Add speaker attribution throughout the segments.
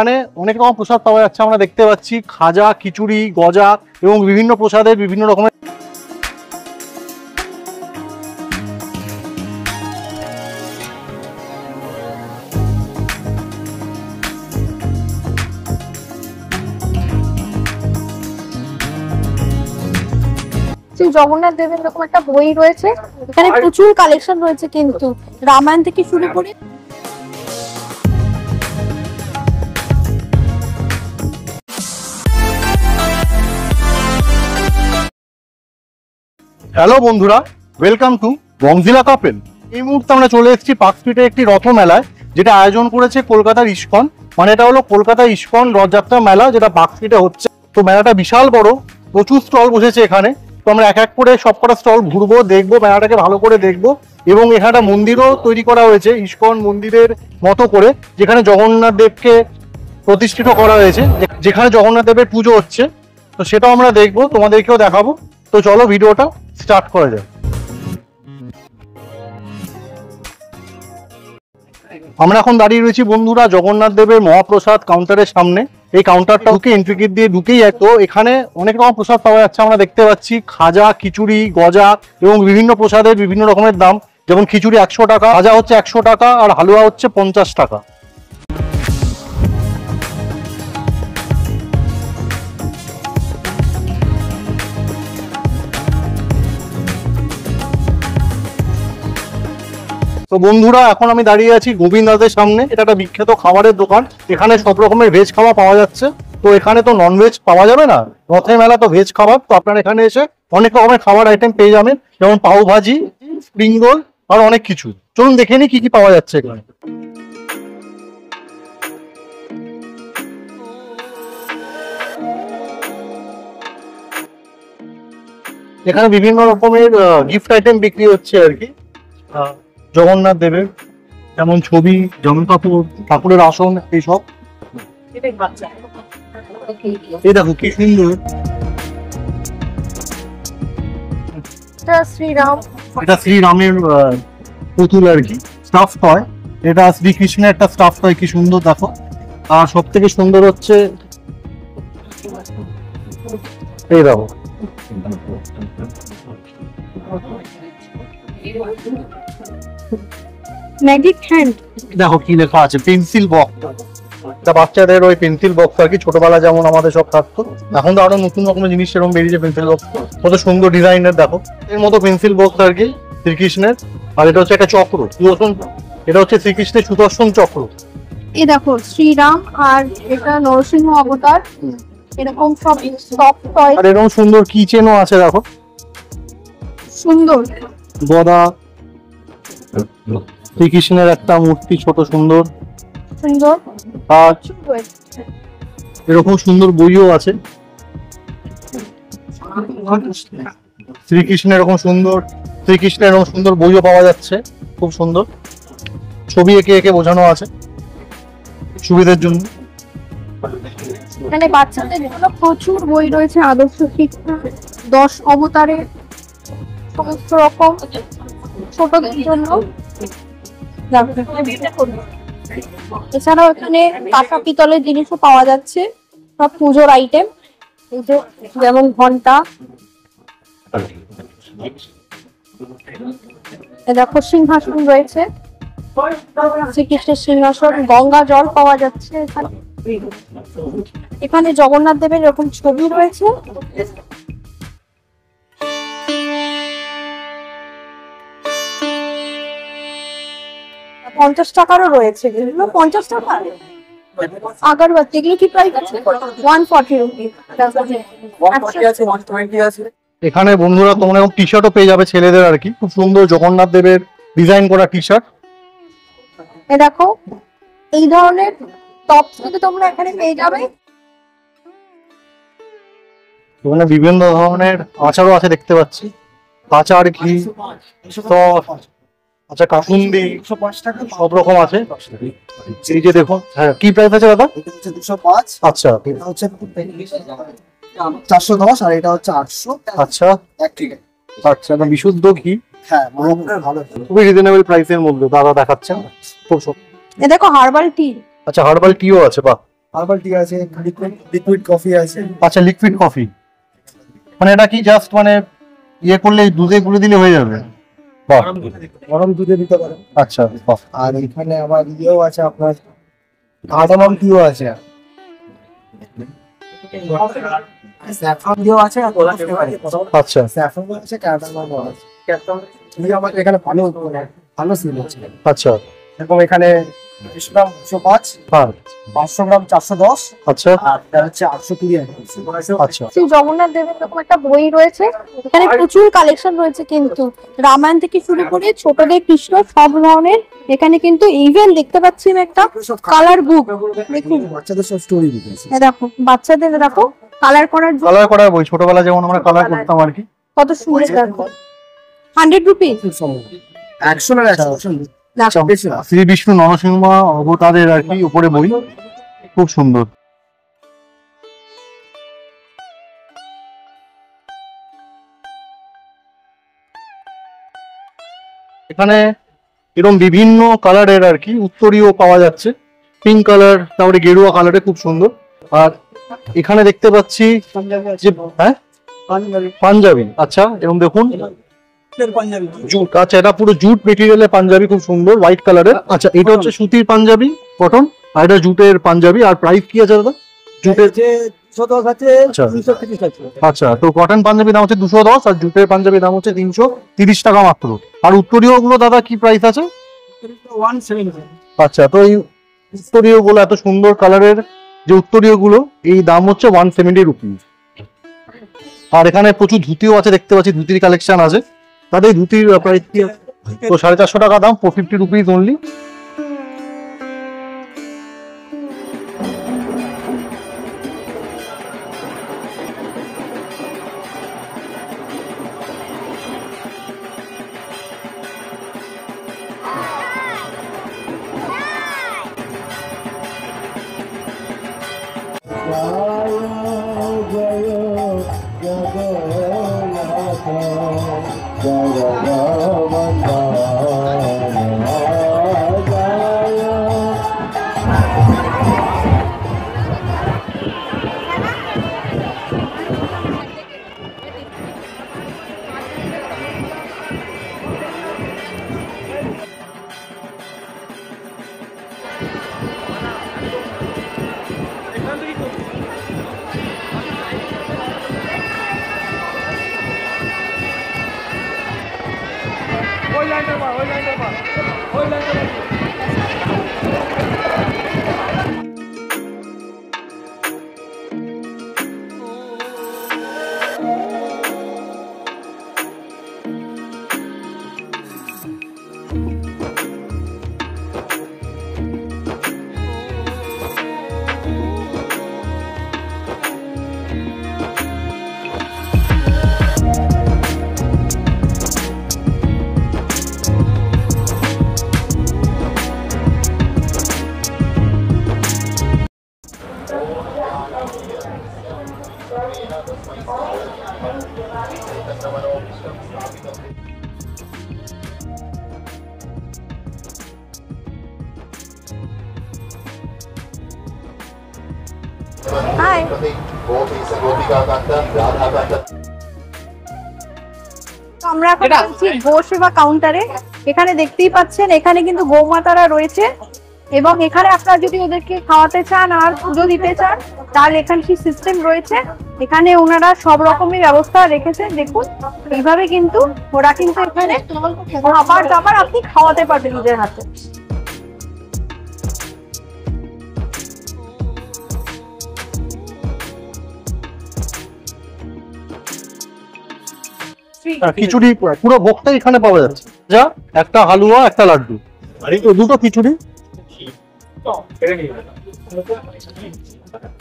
Speaker 1: এখানে অনেক রকম প্রসাদ পাওয়া যাচ্ছে, আমরা দেখতে পাচ্ছি খাজা, খিচুড়ি, গজা এবং বিভিন্ন প্রসাদের বিভিন্ন রকমের।
Speaker 2: জগন্নাথ দেবের এরকম একটা বই রয়েছে, এখানে প্রচুর কালেকশন রয়েছে কিন্তু রামায়ণ থেকে শুরু করে।
Speaker 1: হ্যালো বন্ধুরা, ওয়েলকাম টু বংজিলা কাপেল। এই মুহূর্তে আমরা চলে এসেছি পার্ক স্ট্রিটে একটি রথ মেলায়, যেটা আয়োজন করেছে কলকাতার ইস্কন। মানে এটা হলো কলকাতা ইস্কন রথযাত্রা মেলা, যেটা পার্ক স্ট্রিটে হচ্ছে। তো মেলাটা বিশাল বড়, প্রচুর স্টল বসেছে এখানে। তো আমরা এক এক করে সবকটা স্টল ঘুরবো, দেখবো, মেলাটাকে ভালো করে দেখবো। এবং এখানে একটা মন্দিরও তৈরি করা হয়েছে ইস্কন মন্দিরের মতো করে, যেখানে জগন্নাথ দেবকে প্রতিষ্ঠিত করা হয়েছে, যেখানে জগন্নাথ দেবের পুজো হচ্ছে। তো সেটাও আমরা দেখবো, তোমাদেরকেও দেখাবো। তো চলো ভিডিওটা স্টার্ট করা যায়। আমরা এখন দাঁড়িয়ে রয়েছি বন্ধুরা জগন্নাথ দেবের মহাপ্রসাদ কাউন্টারের সামনে। এই কাউন্টারটা ঢুকে এন্ট্রি গেট দিয়ে ঢুকেই তো এখানে অনেক রকম প্রসাদ পাওয়া যাচ্ছে, আমরা দেখতে পাচ্ছি খাজা, খিচুড়ি, গজা এবং বিভিন্ন প্রসাদের বিভিন্ন রকমের দাম। যেমন খিচুড়ি 100 টাকা, খাজা হচ্ছে 100 টাকা, আর হালুয়া হচ্ছে 50 টাকা। তো বন্ধুরা এখন আমি দাঁড়িয়ে আছি গোবিন্দাদের সামনে। এটা একটা বিখ্যাত খাবারের দোকান, এখানে সব রকমের ভেজ খাবার পাওয়া যাচ্ছে। তো এখানে তো নন ভেজ পাওয়া যাবে না, রথের মেলা তো ভেজ খাবার। তো আপনারা এখানে এসে অনেক রকমের খাবার আইটেম পেয়ে যাবেন, যেমন পাও ভাজি, স্প্রিং রোল আর অনেক কিছু। চলুন দেখে নিই কি কি পাওয়া যাচ্ছে এখানে। এখানে বিভিন্ন রকমের গিফট আইটেম বিক্রি হচ্ছে আর কি, জগন্নাথ দেবের, যেমন ছবি, জামা কাপড়, ঠাকুরের আসন, এইসব। এই দেখো কি সুন্দর, এটা শ্রীরামের পুতুল আর কি, স্টাফ টয়। এটা শ্রীকৃষ্ণের একটা স্টাফ টয়, কি সুন্দর দেখো। আর সব থেকে সুন্দর হচ্ছে এই দেখো,
Speaker 2: ম্যাজিক হ্যান্ড।
Speaker 1: দেখো কি লেখা আছে, পেন্সিল বক্স। এটা বাচ্চাদের ওই পেন্সিল বক্স আর কি, ছোটবেলা যেমন আমাদের সব থাকতো। এখন তো আরো নতুন রকমের জিনিস সেরকম বেরিয়েছে পেন্সিল বক্স, কত সুন্দর ডিজাইনের দেখো। এর মতো পেন্সিল বক্স আর কি শ্রীকৃষ্ণের। আর এটা হচ্ছে একটা চক্র, সুদর্শন, এটা হচ্ছে শ্রীকৃষ্ণের সুদর্শন চক্র।
Speaker 2: এই দেখো শ্রীরাম, আর এটা নরসিংহ অবতার, এরকম সব সফট টয়।
Speaker 1: আর এরকম সুন্দর কিচেনও আছে দেখো,
Speaker 2: সুন্দর
Speaker 1: গদা, শ্রীকৃষ্ণের একটা মূর্তি ছোট সুন্দর
Speaker 2: সুন্দর।
Speaker 1: আর এরকম সুন্দর বইও আছে শ্রীকৃষ্ণের, এরকম সুন্দর বইও পাওয়া যাচ্ছে, খুব সুন্দর ছবি এঁকে এঁকে বোঝানো আছে সুবিধার জন্য।
Speaker 2: এখানে বাচ্চাদের জন্য প্রচুর বই রয়েছে, আদর্শ শিক্ষা, 10 অবতারের সমস্ত রকম, ছোটদের জন্য। এছাড়াও এখানে কাঁসা পিতলের জিনিসও পাওয়া যাচ্ছে, সব পুজোর আইটেম, যেমন ঘন্টা। দেখো সিংহাসন রয়েছে, শ্রীকৃষ্ণের সিংহাসন, গঙ্গা জল পাওয়া যাচ্ছে এখানে। এখানে জগন্নাথ দেবের এরকম ছবি রয়েছে। $50 টাকারও রয়েছে, এগুলো 50 টাকা। আগরবাতি এগুলো কি প্রাইস আছে? 140 রুপিস।
Speaker 1: এখানে বন্ধুরা তোমরা এরকম টি শার্টও পেয়ে যাবে ছেলেদের আর কি, খুব সুন্দর জগন্নাথ দেবের ডিজাইন করা টি শার্ট।
Speaker 2: এ দেখো এই ধরনের টপস কিন্তু তোমরা এখানে পেয়ে যাবে।
Speaker 1: এখানে বিভিন্ন ধরনের আচারও আছে দেখতে পাচ্ছি, আচার, ঘি, সস, আচ্ছা কাসুন্দি, সব রকম আছে। এই যে দেখো, হ্যাঁ কি প্রাইস আছে দাদা?
Speaker 3: 205।
Speaker 1: আচ্ছা,
Speaker 3: এটা হচ্ছে 410, আর এটা হচ্ছে 800।
Speaker 1: আচ্ছা আচ্ছা, বিশুদ্ধ ঘি,
Speaker 3: হ্যাঁ ভালো,
Speaker 1: খুবই রিজনেবল প্রাইসের মধ্যে দাদা দেখাচ্ছেন। খুব
Speaker 2: এ দেখো হার্বাল টি।
Speaker 1: আচ্ছা হার্বাল টিও আছে, বাহ
Speaker 3: হার্বাল টি আছে, লিকুইড কফি আছে।
Speaker 1: আচ্ছা, লিকুইড কফি, মানে এটা কি জাস্ট মানে ইয়ে করলে দুধে গুলে দিলে হয়ে যাবে? বাহ,
Speaker 3: গরম দুধে দিতে পারেন।
Speaker 1: আচ্ছা বাহ।
Speaker 3: আর এখানে আবার ইয়েও আছে আপনার, কার্ডামম টিও আছে, স্যাফরন দিয়েও আছে, আর
Speaker 1: আচ্ছা
Speaker 3: স্যাফরন আছে, কার্ডামমও আছে। আমাদের এখানে ভালো ভালো সেল হচ্ছে।
Speaker 1: আচ্ছা,
Speaker 3: এরকম এখানে 20 গ্রাম 105,
Speaker 1: হ্যাঁ
Speaker 3: 500 গ্রাম 410,
Speaker 1: আচ্ছা
Speaker 3: আর এটা হচ্ছে 820।
Speaker 1: আচ্ছা
Speaker 2: শ্রী জগন্নাথ দেবের এরকম একটা বই রয়েছে, এখানে প্রচুর কালেকশন রয়েছে কিন্তু রামায়ণ থেকে শুরু করে ছোটদের কৃষ্ণ সব ধরনের। এখানে কিন্তু ইভেন দেখতে পাচ্ছি আমি একটা কালার বুক, দেখুন
Speaker 3: বাচ্চাদের সব স্টোরি বুক আছে।
Speaker 2: দেখো বাচ্চাদের, দেখো কালার করার জন্য
Speaker 1: কালার করার বই, ছোটবেলা যেমন আমরা কালার করতাম আর কি।
Speaker 2: কত সুন্দর, দেখো 100 রুপিস।
Speaker 3: 100 না 100
Speaker 1: শ্রী বিষ্ণু নরসিংহ অবতারের আর কি উপরে বই, খুব সুন্দর। এখানে এরকম বিভিন্ন কালারের আর কি উত্তরীয় পাওয়া যাচ্ছে, পিঙ্ক কালার, তারপরে গেরুয়া কালারে, খুব সুন্দর। আর এখানে দেখতে পাচ্ছি যে হ্যাঁ পাঞ্জাবি, আচ্ছা এবং দেখুন জুট, আচ্ছা এটা পুরো জুট মেটেরিয়ালের পাঞ্জাবি, খুব সুন্দর হোয়াইট কালারের। আচ্ছা এটা হচ্ছে সুতির পাঞ্জাবি কটন, আর এটা জুটের পাঞ্জাবি। আর প্রাইস কি আছে দাদা জুটের? আচ্ছা আচ্ছা, তো কটন পাঞ্জাবি দাম হচ্ছে 210, আর জুটের পাঞ্জাবি দাম হচ্ছে 330 টাকা মাত্র। আর উত্তরীয় গুলো দাদা কি প্রাইস আছে?
Speaker 3: 170।
Speaker 1: আচ্ছা, তো এই উত্তরীয় গুলো এত সুন্দর কালারের যে উত্তরীয় গুলো, এই দাম হচ্ছে 170 রুপিস। আর এখানে প্রচুর ধুতিও আছে, দেখতে পাচ্ছি ধুতির কালেকশন আছে। তাদের ধুতির প্রাইস কি? তো 450 টাকা দাম, 450 রুপিস অনলি।
Speaker 2: হাই, আমরা এখন আছি গো সেবা কাউন্টারে। এখানে দেখতেই পাচ্ছেন এখানে কিন্তু গৌমাতারা রয়েছে, এবং এখানে আপনারা যদি ওদেরকে খাওয়াতে চান আর পুজো দিতে চান তাহলে এখানে কি সিস্টেম রয়েছে। এখানে ওনারা সব রকমের ব্যবস্থা রেখেছেন, দেখুন এইভাবে কিন্তু ওরা কিন্তু এখানে খাবার দাবার আপনি খাওয়াতে পারবেন নিজের হাতে।
Speaker 1: খিচুড়ি পুরো ভোগটাই এখানে পাওয়া যাচ্ছে, যা একটা হালুয়া, একটা লাড্ডু, দুটো খিচুড়ি।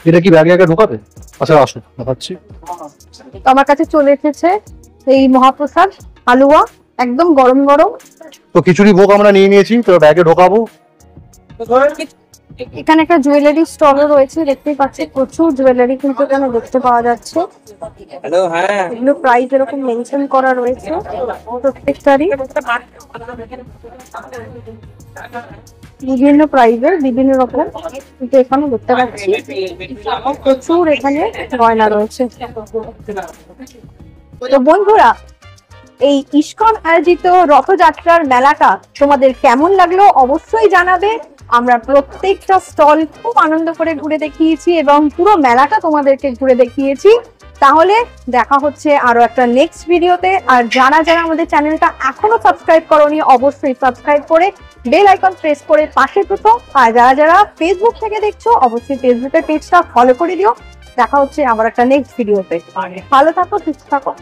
Speaker 1: এটা কি ব্যাগে আগে ঢোকাবে? আচ্ছা আসো দেখাচ্ছি।
Speaker 2: আমার কাছে চলে এসেছে এই মহাপ্রসাদ হালুয়া, একদম গরম গরম।
Speaker 1: তো খিচুড়ি ভোগ আমরা নিয়ে নিয়েছি, তো ব্যাগে ঢোকাবো।
Speaker 2: এখানে একটা জুয়েলারি স্টলও রয়েছে, দেখতেই পাচ্ছি প্রচুর জুয়েলারি কিন্তু এখানে দেখতে পাওয়া যাচ্ছে।
Speaker 3: হ্যালো, হ্যাঁ
Speaker 2: এগুলো প্রাইস এরকম মেনশন করা রয়েছে প্রত্যেকটারই, বিভিন্ন প্রাইসের বিভিন্ন রকম, কিন্তু এখানে দেখতে পাচ্ছি প্রচুর এখানে গয়না রয়েছে। তো বন্ধুরা, এই ইস্কন আয়োজিত রথযাত্রার মেলাটা তোমাদের কেমন লাগলো অবশ্যই জানাবে। আমরা প্রত্যেকটা স্টল খুব আনন্দ করে ঘুরে দেখিয়েছি এবং পুরো মেলাটা তোমাদেরকে ঘুরে দেখিয়েছি। তাহলে দেখা হচ্ছে আরো একটা নেক্সট ভিডিওতে। আর যারা যারা আমাদের চ্যানেলটা এখনো সাবস্ক্রাইব করোনি অবশ্যই সাবস্ক্রাইব করে বেল আইকন প্রেস করে পাশে থেকো। আর যারা যারা ফেসবুক থেকে দেখছো অবশ্যই ফেসবুকের পেজটা ফলো করে দিও। দেখা হচ্ছে আবার একটা নেক্সট ভিডিওতে। ভালো থাকো, সুস্থ থাকো।